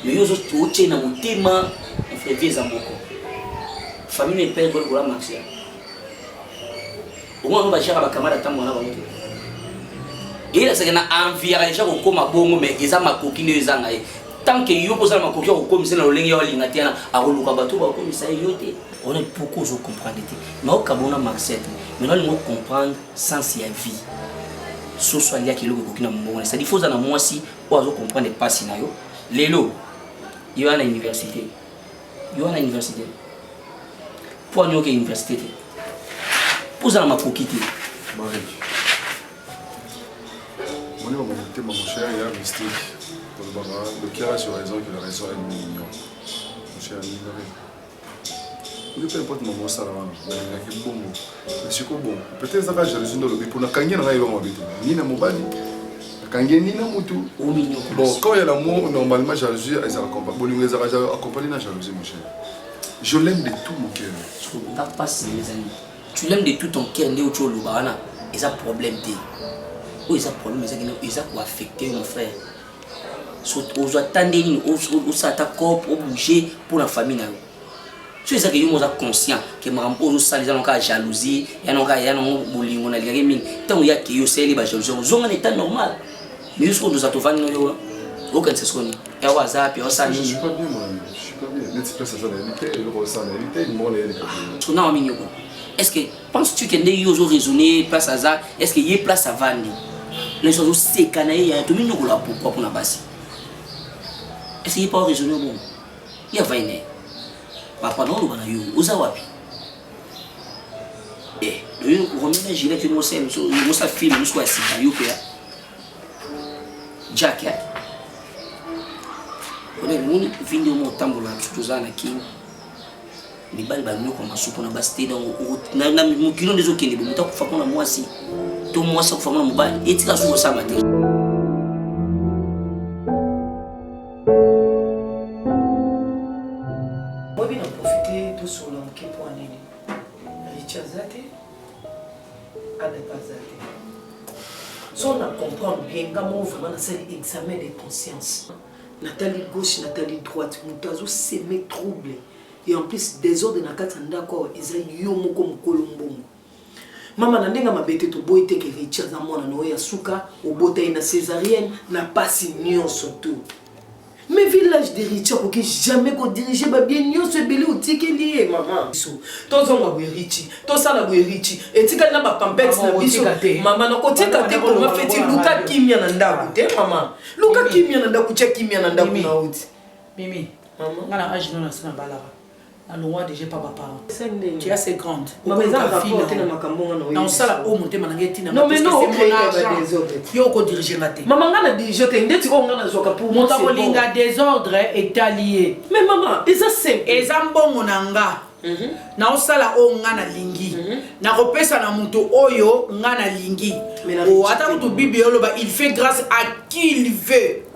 il y a tout qui est dans mon thème, on fait vieux amours. Famille n'est pas pour la Maxia. Au moins, on va gérer la camarade à temps. Et là, c'est un environnement qui est comme un bon, mais ils ont ma coquine de zangaye. Tant que yo pose ma coquille comme ça, le lingue au lingatiana, à Olukabato, comme ça, yoté. On est beaucoup de comprendre. Mais au Cameroun, Marcette, maintenant, nous comprendre sens et vie. Soit il y a qui le coquine à mon bon. C'est-à-dire, il faut que moi aussi, on comprendre pas si nayo. Lélo, il y a une université. Il y a une université. Pour nous, il y a une université. Pour ça, ma coquille. On est en mobilité, mon cher, il y a un mystère. Le cœur a sur raison que la raison est mignon. Mon cher, il y a peu importe mon mot, ça va. Il y a bon mot. Mais c'est quoi bon? Peut-être que j'ai raison de le pour la cangue, on a eu un habitude. Ni na mobile, la cangue, ni na moutou. Bon, quand il y a l'amour, normalement, jalousie, ils accompagnent. Bon, ils accompagnent la jalousie, mon cher. Je l'aime de tout mon cœur. T'as pas si, mes amis. Tu l'aimes de tout ton cœur, Néo Tcholubana. Ils ont problème. Ils ont problème, ils ont affecté mon frère. Ils attendent, ils s'attaquent pour bouger pour la famille. Tu sais que nous sommes conscients que nous sommes en jalousie, nous sommes en bullying, nous sommes en jalousie. Nous sommes en état normal. Mais nous sommes en état normal. Aucun se connaît. Et au hasard, puis on s'en je suis pas bien, moi. Je suis pas bien. N'est-ce pas ça la réalité? Le ressent la réalité, il m'en est. Non, mais est-ce que penses-tu que les gens ont raisonné place à ça? Est-ce qu'il y a place à vendre? Les gens ont sécané, il y a tout le monde pourquoi pour la base. Est-ce qu'il n'y a pas raisonné bon? Il y a 20 ans. Papa non, on a eu aux awapi. Eh, on remet un gilet que nous sommes, nous sommes films, nous sommes assis, nous sommes Jack, on est venu au mon tambour là, tout ça, les balles nous comme soupe on a basté dans mon kilo des autres, mais tant que fait qu'on a moi aussi, tout moi ça fait mon mobile, et tu as sur ça matin. Moi bien en profiter tout sur l'homme qui pour année. Richard Zate, Adepa Zate. Si on a comprendre bien comment vraiment c'est l'examen de conscience. Nathalie gauche, Nathalie droite, Moutazo s'aimer troublé. Et en plus, désordre dans la katanda quoi, ils ont yomo comme Colombo. Maman n'a pas mabete to boy te que Richard Zamona noya suka, au boté na césarienne, n'a pas signé surtout. Mais village de Richard, pour que jamais qu'on dirige bien nyo se belé au ticket lié, maman. Tous on va Richie, tous ça la Richie. Et tu as pas pampette na biso. Maman na côté kate pour ma fête Luka kimia nanda te maman. Luka kimia nanda kucha kimia nanda kuna uti. Mimi, maman, ngana âge non na sina balaba. La loi déjà pas papa. Tu es assez grande. Maman ça va porter na makambo na. Dans ça la au monter manangeti na. Non mais non, yo ko diriger la tête. Maman ngana diriger te ndeti ko ngana zoka pour monter ko linga désordre est allié. Mais maman, eza simple. Eza mbongo nanga. Na osala o ngana lingi. Na repesa na muto oyo ngana lingi. O ata muto bibi oloba il fait grâce à qui il veut.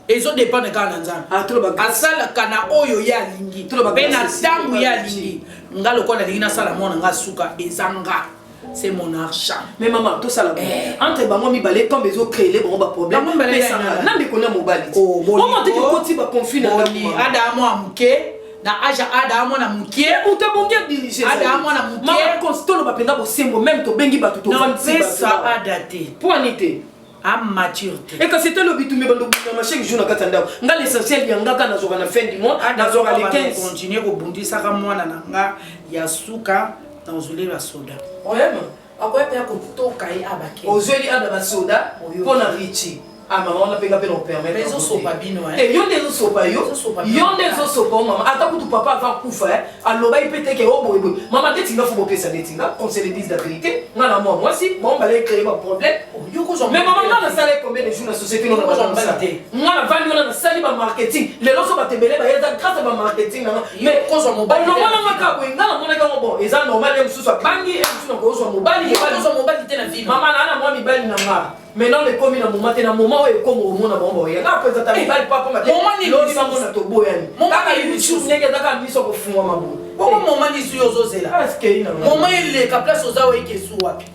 Et autres dépendent de Kananzan. Asala kana oyo ya lingi. Bena tangu ya lingi. Nga loko na lingi na sala mona nga suka ezanga. C'est mon argent. Mais maman, tout ça là. Entre bango mi balé comme les autres créer les bons problèmes. Mais ça na me connait mobile. Oh, maman te que koti ba conflit na la. Ada mo amuke. Na aja ada mo na muke. On te bongia diriger. Ada mo na muke. Maman constant ba penda bo sembo même to bengi ba to 26 ba. Ça a daté. Pour anité. À maturité. Et quand c'était le bitumé, chaque jour, l'essentiel, il y a un gars qui a fin du mois, il y a 15. Continuer au bondi, ça va moi, il y a Souka dans le soda. Oui, après, il y a un couteau qui est abaké. Aux yeux, il y a un soda pour la Richie. Ah, maman, on a payé pour permettre. Mais ils sont pas bien. Et yon des sopa yo. Yon des sopa maman. Attends que papa va couper. Alors bah il peut être que oh boy. Maman t'es tinga faut boper ça des tinga. Comme c'est le disent la vérité. Non moi si bon bah les créer un problème. Mais maman on a salé combien de jours la société on a pas ça. On a vendu on a salé par marketing. Les lots sont pas tebelé bah il y a grâce à marketing mais cause on mobile. Non on a ka ngala mona ka bon. Et ça normal même sous ça bangi et sous cause on mobile. Et cause on mobile était la vie. Maman là moi mi bali na ma. Maintenant les communes na moment où comme au monde bombo ya na pesa ta bali papa ma moment ni lodi bango na to boyani kaka YouTube nenge daka miso ko funwa mabu moment ni suyo zozela est-ce que ina moment ile ka place ozawa ike su wapi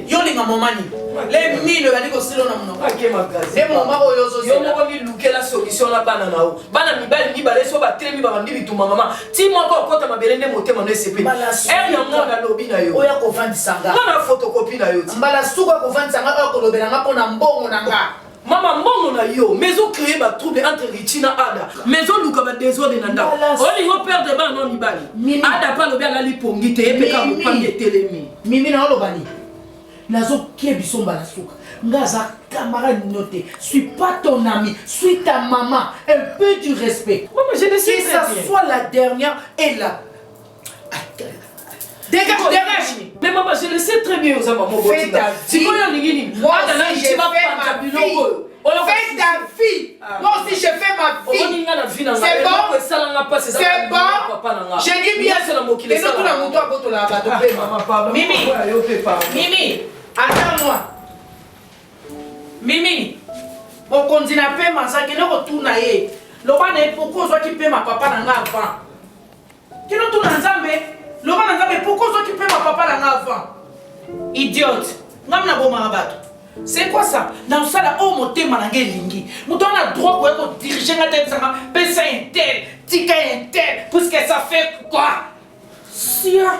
yolinga momani le mine bali kosilo na monoko ake magazi le moma oyo yo moko milukela solution na bana na o bana mibali mibale so batelemi babandi bituma mama ti moko okota mabele nde motema no esepe yango nalobi na yo oya kovandisanga ngana photocopie na yo mbala suka kovandisanga oyo kolobelanga mpona mbongo na nga mama mbongo na yo mais ocréer batrouble entre Richie na Ada mais oluka badésordre na ndako olingo perdre bana no mibali Ada pa lobi alali pongi te epeka mopangi etelemi mimi na olobani nazokie biso mbala suka nga aza camarade noté suis pas ton ami suis ta maman un peu du respect maman je ne sais que ça soit la dernière et la dégage mais maman je le sais très bien aux maman fais ta vie moi si je fais ma vie fais ta vie moi aussi je fais ma vie c'est bon c'est bon je dis bien et nous tout la moto à boto la bateau Mimi attends-moi Mimi okonzi na pe masaki ne kotuna ye loba na ye pourquoi ozwaki mpe ma papa na nga avant kino tuna nzambe loba na nzambe pourquoi ozwaki mpe ma papa na nga avant idiote ngam na bomaka bato c'est quoi ça na osala oyo motema na nga elingi moto wana droit koya kodirige nga te tisanga pesa intel tika intel puisque ça fait quoi sia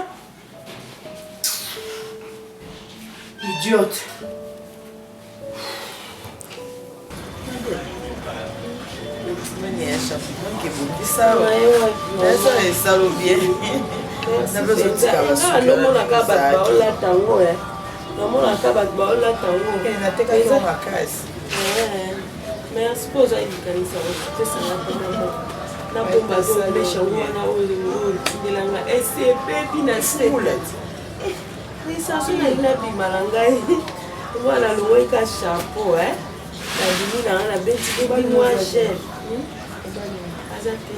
idiote namonaka bato baolata yango namonaka bato baolata yango merci mpo oza elikanisa opesanga mpona nabomba zomesha wana oyo otindelanga esepepi na sula lisaso nabima na ngai mwana longweka chapeau nabimi nanga nabeti bimwa chef aza te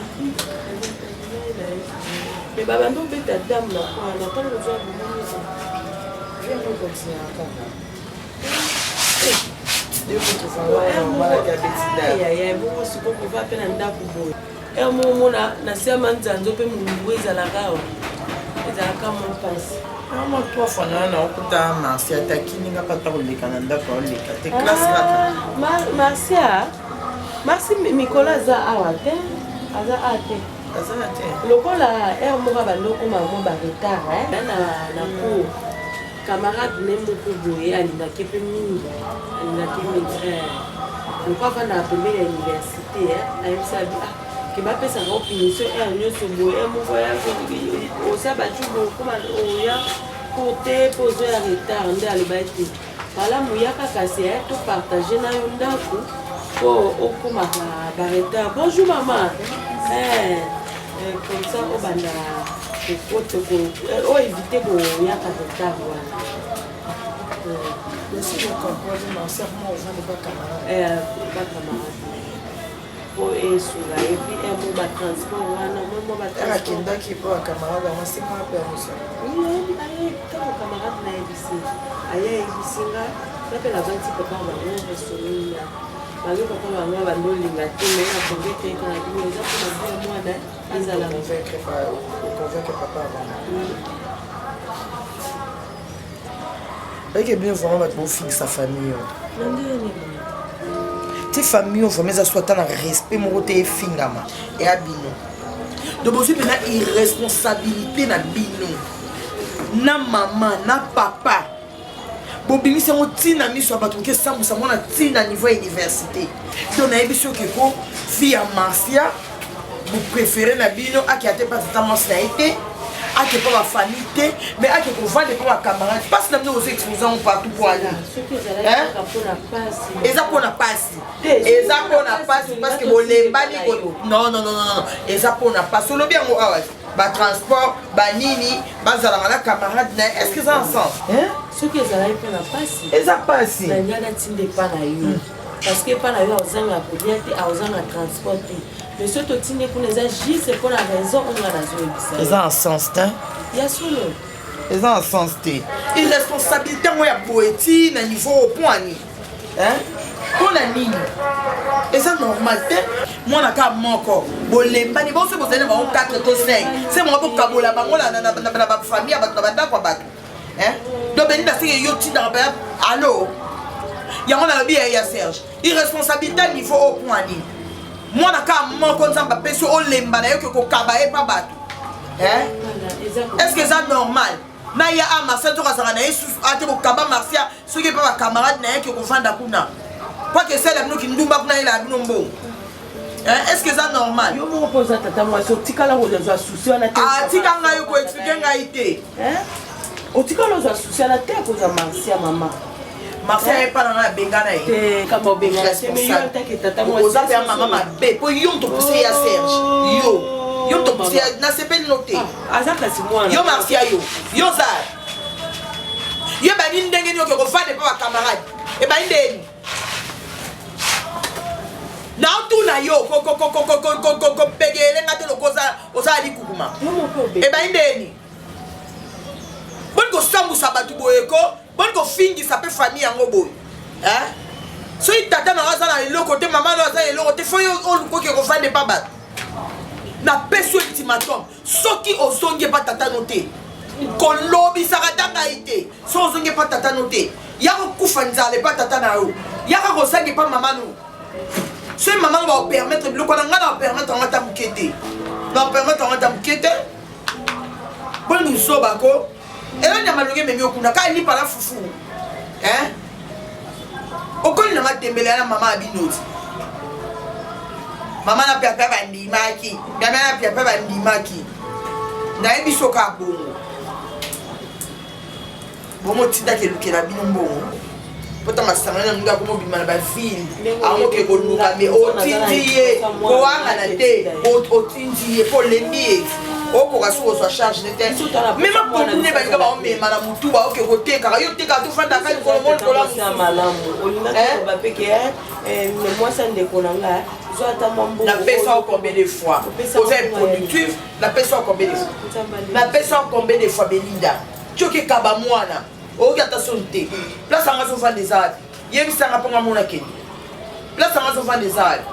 me babandi obeta dame na kwana mpona kozwa bomonisa bongo sikokova mpe na ndako boye momona nasiama nzanzo mpe molungu ezalaka awa ezalaka mompasi Maman, toi, Fanana, on peut t'amener Marcia, t'as qui n'a pas trop le Canada, t'es classe là. Marcia, Marcia, Nicolas a awate, aza ate. Lokola er mo ba ndoko mamo ba retard na ko camarade ne mo ko boye alinga kepe mingi alinga kepe lokwa kana première université na yebsabi ke ba pesa ko finition nyonso boye mo ko ya ko sa ba chubo ko ma oya côté poser ya retard nde alobaki wala moyaka kasi to partager na yo ndako po okomaka ba retard. Bonjour maman. Comme ça on banda o éviter ko yaka retard wana. Merci de comprendre, mais serment aux gens de pas camarades. Pas camarades. Pour esula et puis un mot de transport wana mot ba transport. Akenda qui pour camarade on c'est pas permission. Oui, aïe, quand camarade na ebisi. Aïe ebisinga, ça fait la vente papa ba no restaurant. Parce que papa ba no ba no linga te mais na convaincre quand la vie les gens pour dire moi na ezala convaincre papa. Et bien vraiment votre beau fille sa famille. Tes familles ont mais ça soit un respect mon côté fingama et abino. Donc aussi maintenant irresponsabilité na bino. Na maman, na papa. Bon bimi c'est mon tina mi soit bato que ça mon na tina niveau université. Donc na ebiso que ko fille à Marcia vous préférez na bino a qui a été pas totalement snaité. A qui pas ma famille mais a qui pour vendre pas ma camarade parce que nous aux exposants partout pour aller. Hein? Et ça pour na passe. Et ça pour na passe parce que les bali non. Et ça pour na passe le bien moi ba transport ba nini ba zala la camarade est-ce que ça ensemble hein ce que ça pour na passe. Et ça passe. Na nyana tinde pas na yo. Parce que pas na yo ozanga ko bien te ozanga transporter. Mais ce que tu n'es pour les agir, c'est pour la raison on a raison. Ils ont un sens, hein? Il y a solo. Ils ont un sens, irresponsabilité, moi, il y a poétie, à niveau au point. Hein? Pour la ligne. Et ça, normal, moi, on a qu'à encore. Bon, les bani, bon, c'est pour ça, on a 4 ou 5. C'est moi, pour Kabola, la famille, à battre, donc beni basenge yo tindaka mpe allo yango nalobi ya Serge irresponsabilité niveau au point nini mwana kaka moko nzambe apesi olemba na yo ke kokaba ye mpa bato est-ce que eza normal na ye a marcia tokazala na ye susu ate kokaba marcia soki mpe bacamarade na ye ke kovanda kuna poke esala bino kindumba kuna yela bino mbongo est-ce que eza normal yo moko mpoza tata mwasi otikala kozwa susi wana te atika ngai koexplike ngai te otikala ozwa susi wana te kozwa marcia mama marcia ye mpa na ngai abenga na ye kamba obengana te me yo atake tata mwasi oza mpe ya mama mabe mpo yo mtopuse ya Serge yo mtopuse nasepeli no te aza kasi mwana yo marcia yo za yo ebani ndenge nini oke kovande mpa bacamarade ebani ndeni naotuna yo kopegelenga te loko ozala likukuma ebani ndeni boni kosambusa bato boyeko boni kofingisa mpe famille yango boye soki tata nango aza na eloko te mama no aza na eloko te fo yo olukoki kovande mpa bato napesi ultimatum soki ozongi mpa tata no te kolobisaka ta ngai te soki ozongi mpa tata no te yaka kokufa nzala mpa tata na yo yaka kozangi mpa mama no soki mama no baopermettre biloko na ngai na bapermettre yango ata moke te na bapermettre yango ata moke te boni misobako elo nyama longi ememi okuna kaka lipa na fufu okoli na matembele na mama abinoti mama na pia bandimaki mama na pia bandimaki nayebi soka bongo bongo tindaki elukela bino mbongo pota masanga na mundu akomobima na bavile amoke koluka me otindi ye kowangana te otindi ye po lembi ye okoka soki ozwa charge ne te meme pokune balinga baomema na motu baoke kotekaka yo tekaka tofandaka likolo mo likola mwasi ndeko na nga napesa combien de fois oza improductive napesa combien de fois napesa combien de fois Belinda tioki kaba mwana oyoki ata soni te place anga azofanda eza wapi yebisanga mponga mona kende place anga azofanda eza wapi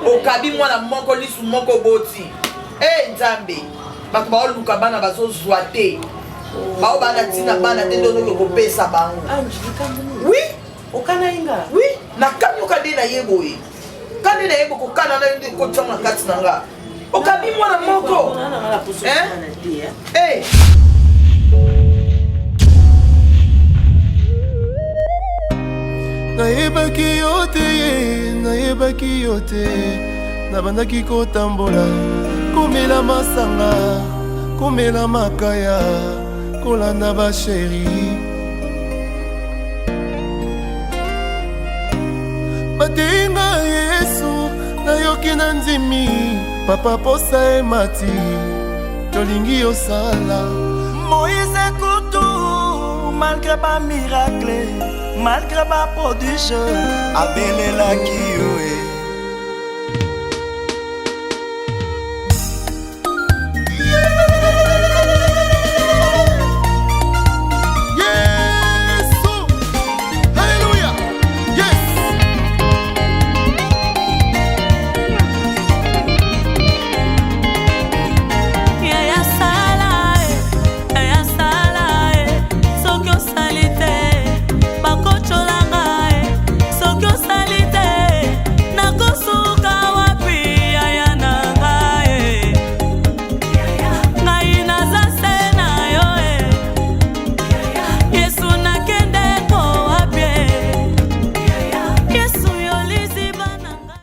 okabi mwana moko lisu moko boti nzambe bato baoluka bana bazozwa te bao bana ntina bana te ndonoki kopesa bango wi okana inga wi nakami okande na ye boye kande na ye kokokana na yo kotiango na kati na nga okabi mwana moko nayebaki yo te nabandaki kotambola komela masanga komela makaya kolanda basheri batenga Yesu nayoki na ndimi papa posa emati tolingi yosala Moïse Kutu malgré ba miracle malgré ba prodige abelelaki yo